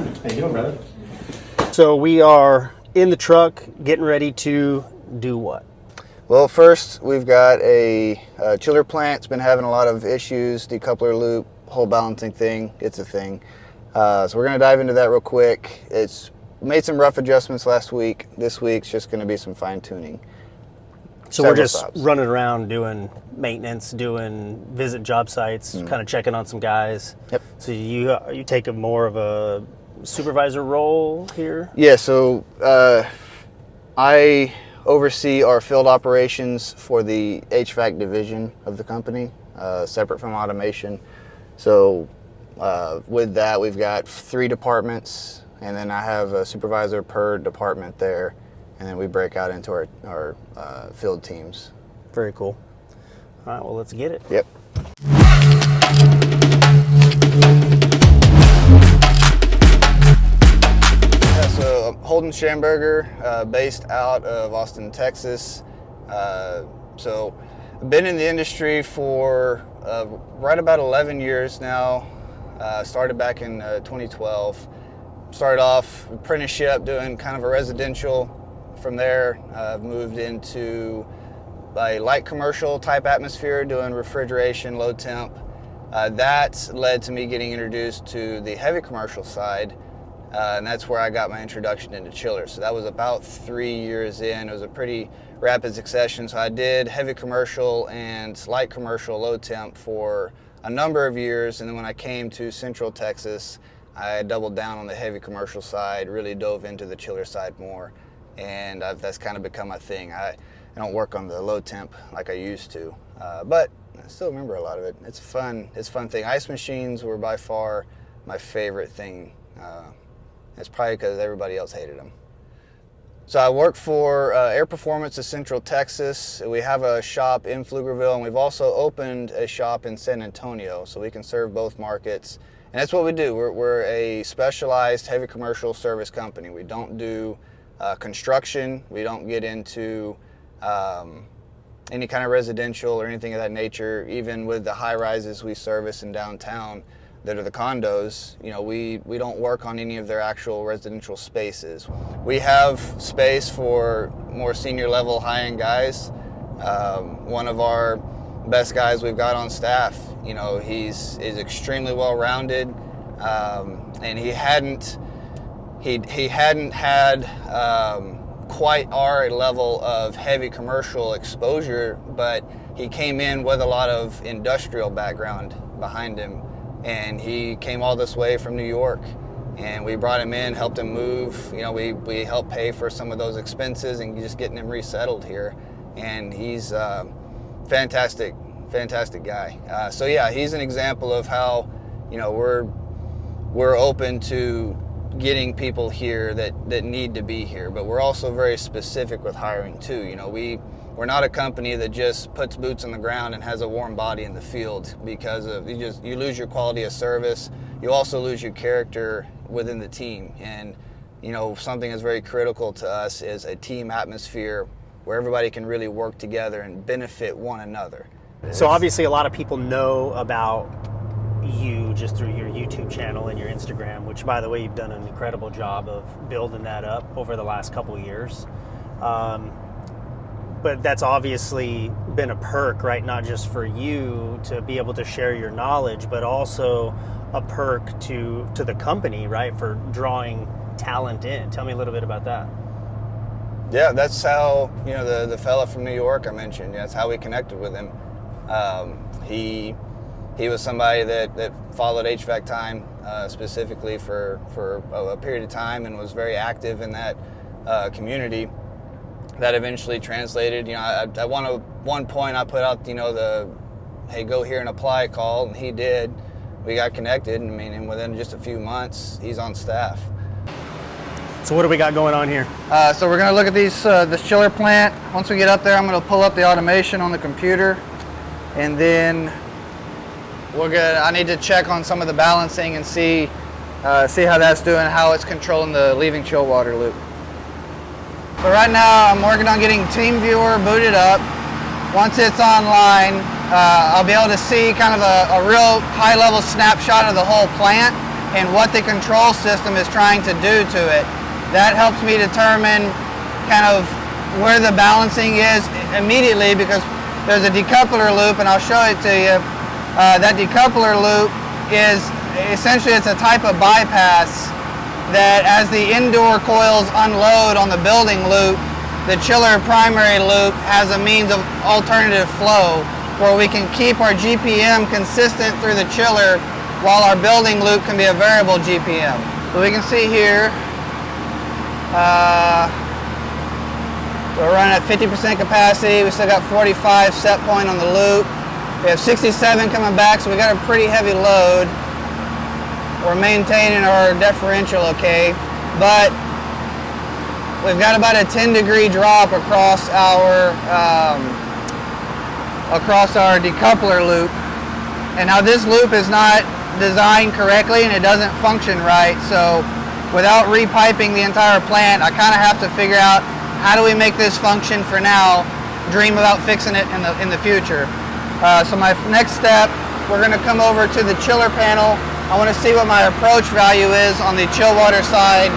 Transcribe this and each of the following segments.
doing? How you doing, brother? So we are in the truck getting ready to do what? Well, first we've got a chiller plant. It's been having a lot of issues, decoupler loop, whole balancing thing. It's a thing. So we're going to dive into that real quick. It's made some rough adjustments last week. This week's just going to be some fine tuning. So we're just running around doing maintenance, doing visit job sites, kind of checking on some guys. Yep. So you take a more of a supervisor role here? Yeah, so I oversee our field operations for the HVAC division of the company, separate from automation. So with that, we've got 3 departments, and then I have a supervisor per department there, and then we break out into our field teams. Very cool. All right, well, let's get it. Yep. So Holden Shamburger, based out of Austin, Texas. So I've been in the industry for right about 11 years now. Started back in 2012. Started off apprenticeship doing kind of a residential. From there, I've moved into a light commercial type atmosphere, doing refrigeration, low temp. That led to me getting introduced to the heavy commercial side, and that's where I got my introduction into chillers. So that was about 3 years in. It was a pretty rapid succession. So I did heavy commercial and light commercial, low temp for a number of years, and then when I came to Central Texas, I doubled down on the heavy commercial side, really dove into the chiller side more. And that's kind of become my thing. I don't work on the low temp like I used to, but I still remember a lot of it. It's a fun thing. Ice machines were by far my favorite thing. It's probably because everybody else hated them. So I work for Air Performance of Central Texas. We have a shop in Pflugerville, and we've also opened a shop in San Antonio, so we can serve both markets. And that's what we do. We're a specialized heavy commercial service company. We don't do construction. We don't get into any kind of residential or anything of that nature. Even with the high rises we service in downtown that are the condos, you know, we don't work on any of their actual residential spaces. We have space for more senior level high-end guys. One of our best guys we've got on staff, you know, is extremely well-rounded, and he hadn't had quite our level of heavy commercial exposure, but he came in with a lot of industrial background behind him, and he came all this way from New York, and we brought him in, helped him move. You know, we helped pay for some of those expenses and just getting him resettled here, and he's fantastic guy. So yeah, he's an example of how, you know, we're open to getting people here that need to be here, but we're also very specific with hiring too. You know, we're not a company that just puts boots on the ground and has a warm body in the field, because of you lose your quality of service. You also lose your character within the team. And you know, something that's very critical to us is a team atmosphere where everybody can really work together and benefit one another. So obviously a lot of people know about you just through your YouTube channel and your Instagram, which, by the way, you've done an incredible job of building that up over the last couple of years. But that's obviously been a perk, right? Not just for you to be able to share your knowledge, but also a perk to the company, right? For drawing talent in. Tell me a little bit about that. Yeah, that's how, you know, the fella from New York I mentioned, that's how we connected with him. He was somebody that followed HVAC time specifically for a period of time, and was very active in that community. That eventually translated, you know, at one point I put out, you know, the, hey, go here and apply call, and he did. We got connected, and I mean, and within just a few months, he's on staff. So what do we got going on here? So we're going to look at this chiller plant. Once we get up there, I'm going to pull up the automation on the computer, and then I need to check on some of the balancing and see how that's doing, how it's controlling the leaving chill water loop. So right now I'm working on getting TeamViewer booted up. Once it's online, I'll be able to see kind of a real high-level snapshot of the whole plant, and what the control system is trying to do to it. That helps me determine kind of where the balancing is immediately, because there's a decoupler loop, and I'll show it to you. That decoupler loop is essentially, it's a type of bypass that as the indoor coils unload on the building loop, the chiller primary loop has a means of alternative flow where we can keep our GPM consistent through the chiller while our building loop can be a variable GPM. So we can see here, we're running at 50% capacity. We still got 45 set point on the loop. We have 67 coming back, so we got a pretty heavy load. We're maintaining our differential okay, but we've got about a 10-degree drop across our decoupler loop. And now this loop is not designed correctly and it doesn't function right, so without repiping the entire plant, I kind of have to figure out how do we make this function for now, dream about fixing it in the future. So my next step, we're going to come over to the chiller panel. I want to see what my approach value is on the chill water side,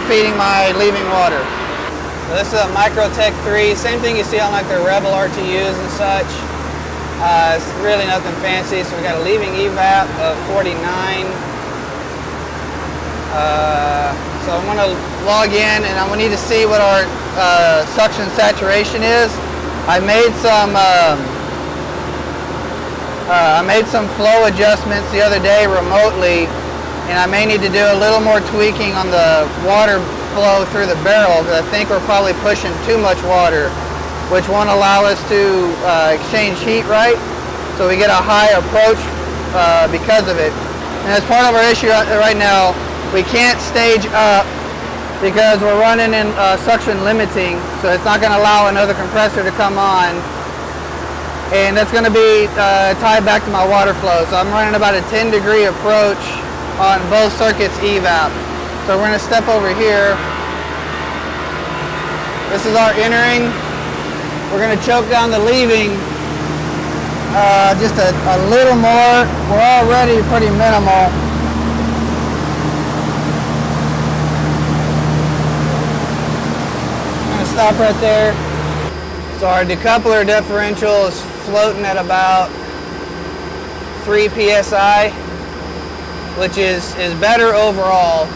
feeding my leaving water. So this is a Microtech 3, same thing you see on like the Rebel RTUs and such. It's really nothing fancy, so we got a leaving evap of 49. So I'm going to log in and I'm going to need to see what our suction saturation is. I made some flow adjustments the other day remotely, and I may need to do a little more tweaking on the water flow through the barrel, because I think we're probably pushing too much water, which won't allow us to exchange heat right, so we get a high approach because of it. And as part of our issue right now, we can't stage up because we're running in suction limiting, so it's not going to allow another compressor to come on, and that's going to be tied back to my water flow. So I'm running about a 10-degree approach on both circuits evap. So we're going to step over here. This is our entering. We're going to choke down the leaving just a little more. We're already pretty minimal. Stop right there. So our decoupler differential is floating at about 3 psi, which is better overall.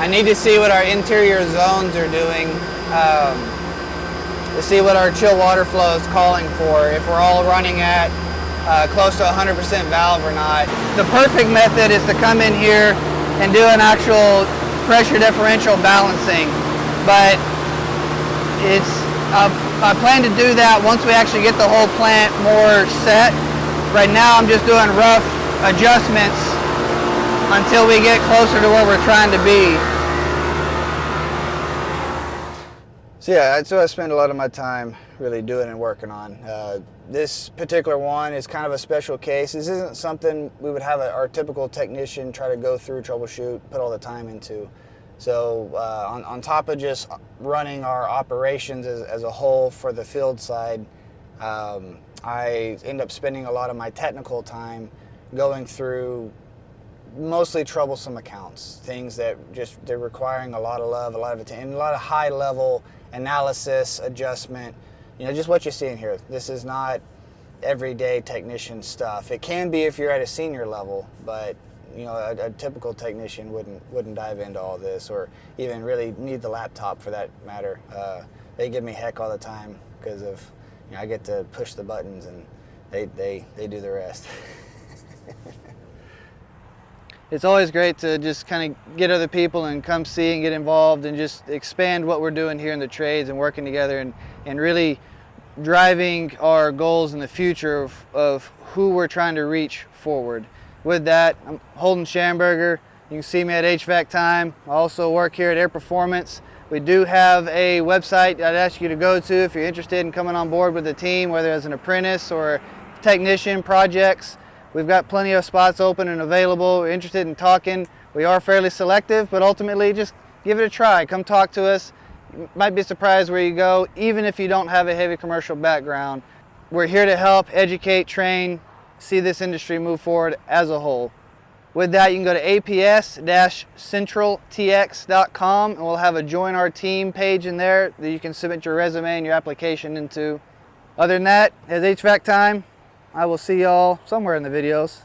I need to see what our interior zones are doing to see what our chill water flow is calling for, if we're all running at close to 100% valve or not. The perfect method is to come in here and do an actual pressure differential balancing, but I plan to do that once we actually get the whole plant more set. Right now I'm just doing rough adjustments until we get closer to where we're trying to be. So yeah, that's what I spend a lot of my time really doing and working on. This particular one is kind of a special case. This isn't something we would have our typical technician try to go through, troubleshoot, put all the time into. So on top of just running our operations as a whole for the field side, I end up spending a lot of my technical time going through mostly troublesome accounts, things that they're requiring a lot of love, a lot of attention, a lot of high level analysis, adjustment, just what you're seeing here. This is not everyday technician stuff. It can be if you're at a senior level, but a typical technician wouldn't dive into all this, or even really need the laptop for that matter. They give me heck all the time because of, I get to push the buttons and they do the rest. It's always great to just kind of get other people and come see and get involved and just expand what we're doing here in the trades and working together and really driving our goals in the future of who we're trying to reach forward. With that, I'm Holden Shamburger. You can see me at HVAC Time. I also work here at Air Performance. We do have a website I'd ask you to go to if you're interested in coming on board with the team, whether as an apprentice or technician projects. We've got plenty of spots open and available. We're interested in talking. We are fairly selective, but ultimately just give it a try. Come talk to us. You might be surprised where you go, even if you don't have a heavy commercial background. We're here to help, educate, train, see this industry move forward as a whole. With that, you can go to aps-centraltx.com and we'll have a join our team page in there that you can submit your resume and your application into. Other than that, it's HVAC time. I will see y'all somewhere in the videos.